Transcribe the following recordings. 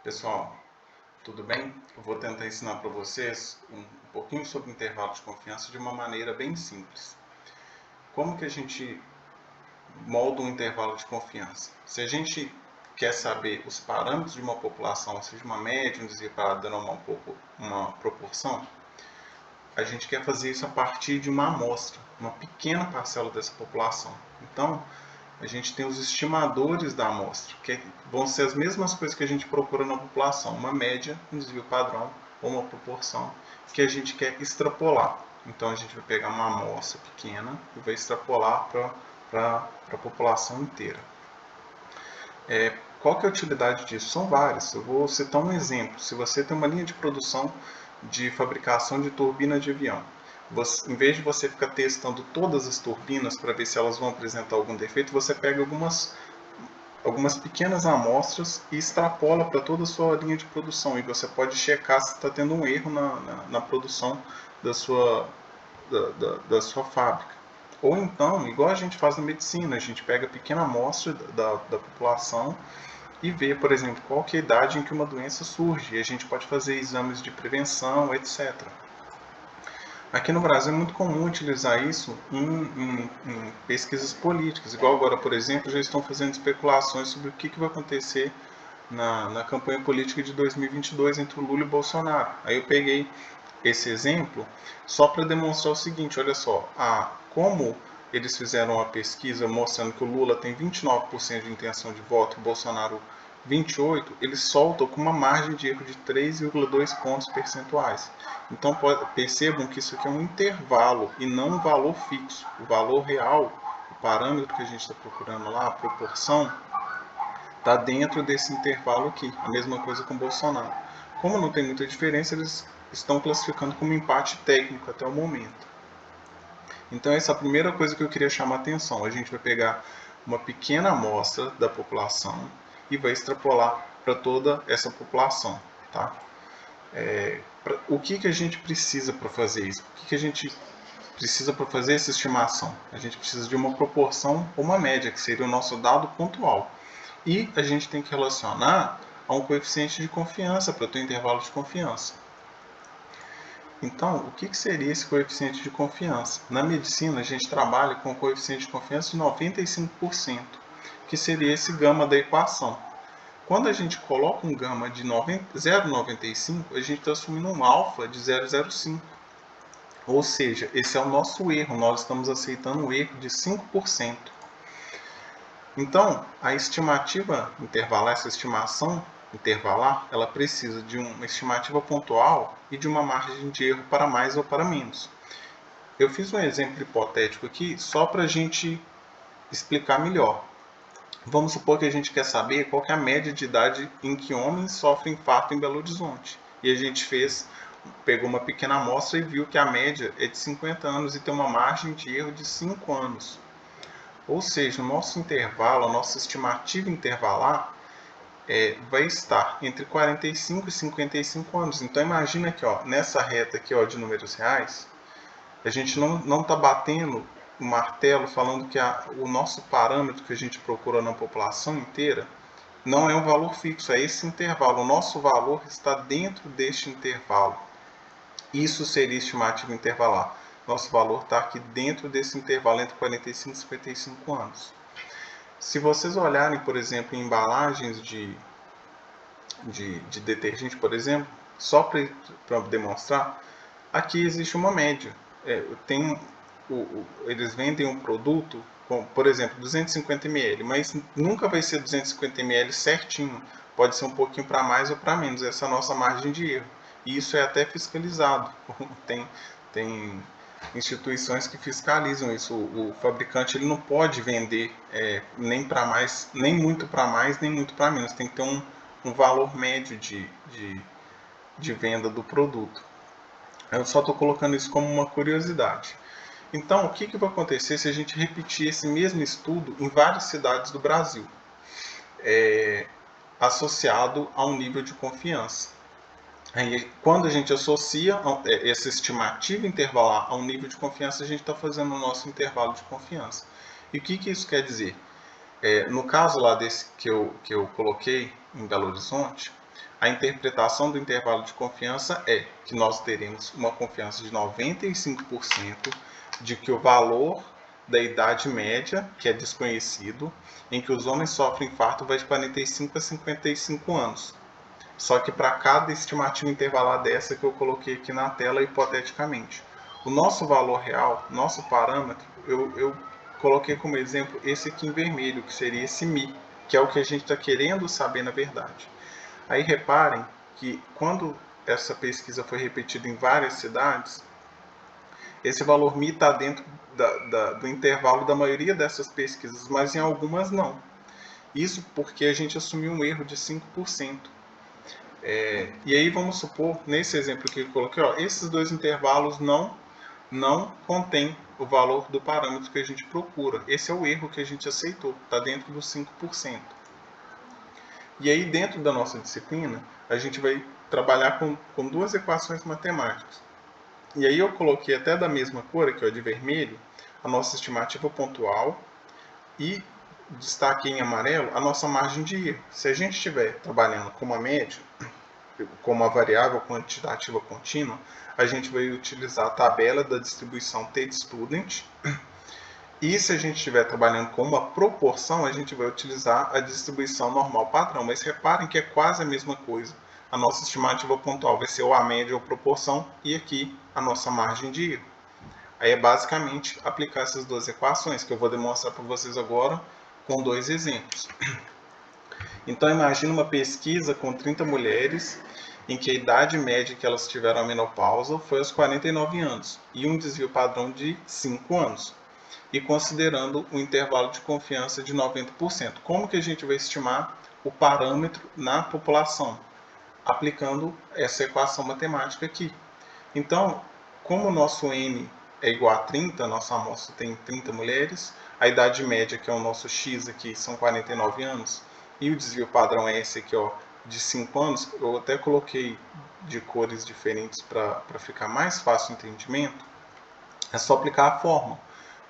Pessoal, tudo bem? Eu vou tentar ensinar para vocês um pouquinho sobre intervalo de confiança de uma maneira bem simples. Como que a gente molda um intervalo de confiança? Se a gente quer saber os parâmetros de uma população, seja uma média, um desvio padrão, uma proporção, a gente quer fazer isso a partir de uma amostra, uma pequena parcela dessa população. Então, a gente tem os estimadores da amostra, que vão ser as mesmas coisas que a gente procura na população, uma média, um desvio padrão ou uma proporção que a gente quer extrapolar. Então a gente vai pegar uma amostra pequena e vai extrapolar para a população inteira. Qual que é a utilidade disso? São várias. Eu vou citar um exemplo. Se você tem uma linha de produção de fabricação de turbina de avião, em vez de você ficar testando todas as turbinas para ver se elas vão apresentar algum defeito, você pega algumas pequenas amostras e extrapola para toda a sua linha de produção. E você pode checar se está tendo um erro na produção da da sua fábrica. Ou então, igual a gente faz na medicina, a gente pega pequena amostra da população e ver, por exemplo, qual que é a idade em que uma doença surge. E a gente pode fazer exames de prevenção, etc. Aqui no Brasil é muito comum utilizar isso em pesquisas políticas. Igual agora, por exemplo, já estão fazendo especulações sobre o que vai acontecer na campanha política de 2022 entre o Lula e o Bolsonaro. Aí eu peguei esse exemplo só para demonstrar o seguinte, olha só, como eles fizeram uma pesquisa mostrando que o Lula tem 29% de intenção de voto e o Bolsonaro 28%, eles soltam com uma margem de erro de 3,2 pontos percentuais. Então percebam que isso aqui é um intervalo e não um valor fixo. O valor real, o parâmetro que a gente está procurando lá, a proporção, está dentro desse intervalo aqui. A mesma coisa com o Bolsonaro. Como não tem muita diferença, eles estão classificando como empate técnico até o momento. Então essa é a primeira coisa que eu queria chamar a atenção. A gente vai pegar uma pequena amostra da população e vai extrapolar para toda essa população. Tá? O que a gente precisa para fazer isso? O que a gente precisa para fazer essa estimação? A gente precisa de uma proporção ou uma média, que seria o nosso dado pontual. E a gente tem que relacionar a um coeficiente de confiança para o teu intervalo de confiança. Então, o que seria esse coeficiente de confiança? Na medicina, a gente trabalha com o coeficiente de confiança de 95%, que seria esse gama da equação. Quando a gente coloca um gama de 0,95, a gente está assumindo um alfa de 0,05. Ou seja, esse é o nosso erro, nós estamos aceitando um erro de 5%. Então, a estimativa intervalar, essa estimação intervalar, ela precisa de uma estimativa pontual e de uma margem de erro para mais ou para menos. Eu fiz um exemplo hipotético aqui só para a gente explicar melhor. Vamos supor que a gente quer saber qual que é a média de idade em que homens sofrem infarto em Belo Horizonte. E a gente pegou uma pequena amostra e viu que a média é de 50 anos e tem uma margem de erro de 5 anos. Ou seja, o nosso intervalo, a nossa estimativa intervalar vai estar entre 45 e 55 anos. Então imagina que nessa reta aqui de números reais, a gente não está batendo o martelo falando que o nosso parâmetro que a gente procura na população inteira não é um valor fixo, é esse intervalo. O nosso valor está dentro deste intervalo. Isso seria estimativa intervalar. Nosso valor está aqui dentro desse intervalo entre 45 e 55 anos. Se vocês olharem, por exemplo, em embalagens de detergente, por exemplo, só para demonstrar, aqui existe uma média. Eles vendem um produto com, por exemplo, 250 ml, mas nunca vai ser 250 ml certinho. Pode ser um pouquinho para mais ou para menos. Essa é a nossa margem de erro. E isso é até fiscalizado. Tem instituições que fiscalizam isso. O fabricante ele não pode vender nem para mais, nem muito para mais, nem muito para menos. Tem que ter um valor médio de venda do produto. Eu só estou colocando isso como uma curiosidade. Então, o que vai acontecer se a gente repetir esse mesmo estudo em várias cidades do Brasil, associado a um nível de confiança? Aí, quando a gente associa essa estimativa intervalar a um nível de confiança, a gente está fazendo o nosso intervalo de confiança. E o que isso quer dizer? No caso lá desse que eu coloquei em Belo Horizonte, A interpretação do intervalo de confiança é que nós teremos uma confiança de 95% de que o valor da idade média, que é desconhecido, em que os homens sofrem infarto vai de 45 a 55 anos. Só que para cada estimativa intervalar dessa que eu coloquei aqui na tela hipoteticamente. O nosso valor real, nosso parâmetro, eu coloquei como exemplo esse aqui em vermelho, que seria esse Mi, que é o que a gente está querendo saber na verdade. Aí reparem que quando essa pesquisa foi repetida em várias cidades, esse valor Mi está dentro do intervalo da maioria dessas pesquisas, mas em algumas não. Isso porque a gente assumiu um erro de 5%. E aí vamos supor, nesse exemplo que eu coloquei, ó, esses dois intervalos não contêm o valor do parâmetro que a gente procura. Esse é o erro que a gente aceitou, está dentro dos 5%. E aí dentro da nossa disciplina, a gente vai trabalhar com duas equações matemáticas. E aí eu coloquei até da mesma cor, aqui ó, de vermelho, a nossa estimativa pontual e destaquei em amarelo a nossa margem de erro. Se a gente estiver trabalhando com uma média, com uma variável quantitativa contínua, a gente vai utilizar a tabela da distribuição t-student. E se a gente estiver trabalhando com uma proporção, a gente vai utilizar a distribuição normal padrão. Mas reparem que é quase a mesma coisa. A nossa estimativa pontual vai ser ou a média ou proporção, e aqui a nossa margem de erro. Aí é basicamente aplicar essas duas equações, que eu vou demonstrar para vocês agora com dois exemplos. Então imagine uma pesquisa com 30 mulheres, em que a idade média que elas tiveram a menopausa foi aos 49 anos, e um desvio padrão de 5 anos. E considerando um intervalo de confiança de 90%. Como que a gente vai estimar o parâmetro na população? Aplicando essa equação matemática aqui. Então, como o nosso N é igual a 30, nossa amostra tem 30 mulheres, a idade média, que é o nosso X aqui, são 49 anos, e o desvio padrão é esse aqui, ó, de 5 anos, eu até coloquei de cores diferentes para ficar mais fácil o entendimento, é só aplicar a fórmula.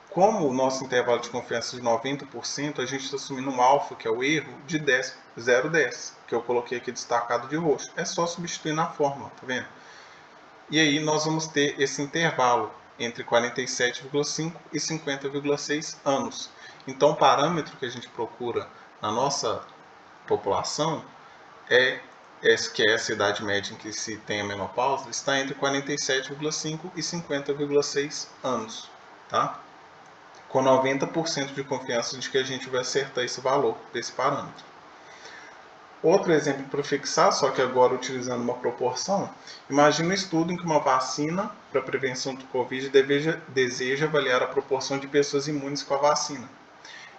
Como o nosso intervalo de confiança é de 90%, a gente está assumindo um alfa, que é o erro, de 0,10, que eu coloquei aqui destacado de roxo. É só substituir na fórmula, tá vendo? E aí nós vamos ter esse intervalo entre 47,5 e 50,6 anos. Então o parâmetro que a gente procura na nossa população que é essa idade média em que se tem a menopausa, está entre 47,5 e 50,6 anos, tá? Com 90% de confiança de que a gente vai acertar esse valor desse parâmetro. Outro exemplo para fixar, só que agora utilizando uma proporção, imagine um estudo em que uma vacina para prevenção do Covid deseja avaliar a proporção de pessoas imunes com a vacina.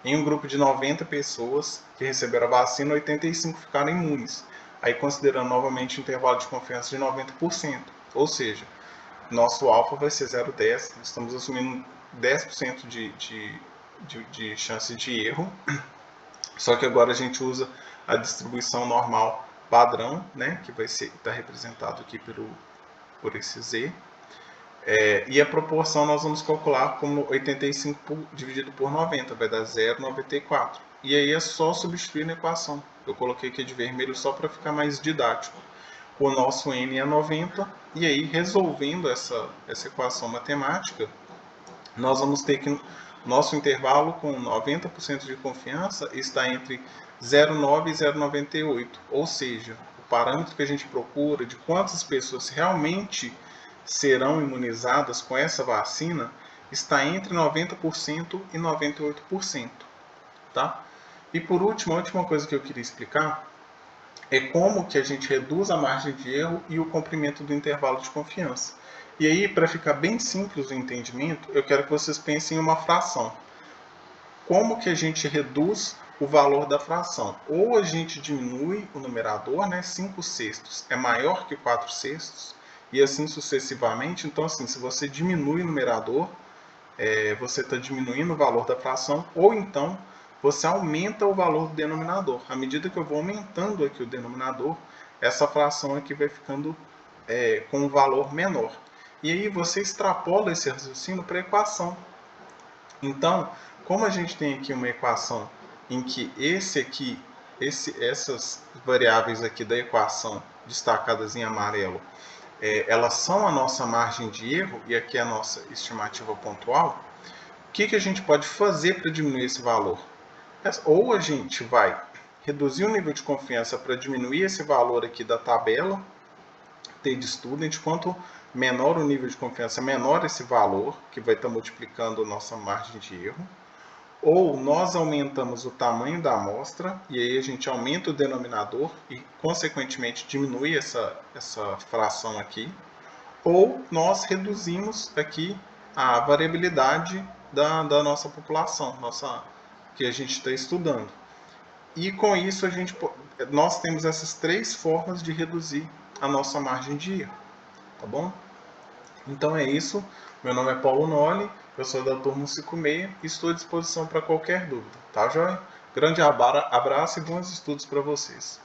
Em um grupo de 90 pessoas que receberam a vacina, 85 ficaram imunes. Aí considerando novamente o intervalo de confiança de 90%. Ou seja, nosso alfa vai ser 0,10, estamos assumindo 10% de chance de erro, só que agora a gente usa a distribuição normal padrão, né, que vai estar representado aqui por esse Z, e a proporção nós vamos calcular como 85 dividido por 90, vai dar 0,94. E aí é só substituir na equação. Eu coloquei aqui de vermelho só para ficar mais didático. O nosso N é 90, e aí resolvendo essa equação matemática, nós vamos ter que nosso intervalo com 90% de confiança está entre 0,9 e 0,98, ou seja, o parâmetro que a gente procura de quantas pessoas realmente serão imunizadas com essa vacina está entre 90% e 98%, tá? E por último, a última coisa que eu queria explicar é como que a gente reduz a margem de erro e o comprimento do intervalo de confiança. E aí, para ficar bem simples o entendimento, eu quero que vocês pensem em uma fração. Como que a gente reduz o valor da fração? Ou a gente diminui o numerador, né? 5 sextos é maior que 4 sextos, e assim sucessivamente. Então, assim, se você diminui o numerador, você está diminuindo o valor da fração, ou então você aumenta o valor do denominador. À medida que eu vou aumentando aqui o denominador, essa fração aqui vai ficando com um valor menor. E aí você extrapola esse raciocínio para a equação. Então, como a gente tem aqui uma equação em que essas variáveis aqui da equação, destacadas em amarelo, elas são a nossa margem de erro, e aqui é a nossa estimativa pontual, o que a gente pode fazer para diminuir esse valor? Ou a gente vai reduzir o nível de confiança para diminuir esse valor aqui da tabela T de student, quanto menor o nível de confiança, menor esse valor, que vai estar multiplicando a nossa margem de erro. Ou nós aumentamos o tamanho da amostra, e aí a gente aumenta o denominador e, consequentemente, diminui essa fração aqui. Ou nós reduzimos aqui a variabilidade da nossa população, que a gente está estudando. E com isso nós temos essas três formas de reduzir a nossa margem de erro, tá bom? Então é isso. Meu nome é Paulo Noli, eu sou da turma 56 e estou à disposição para qualquer dúvida, tá joia? Grande abraço e bons estudos para vocês.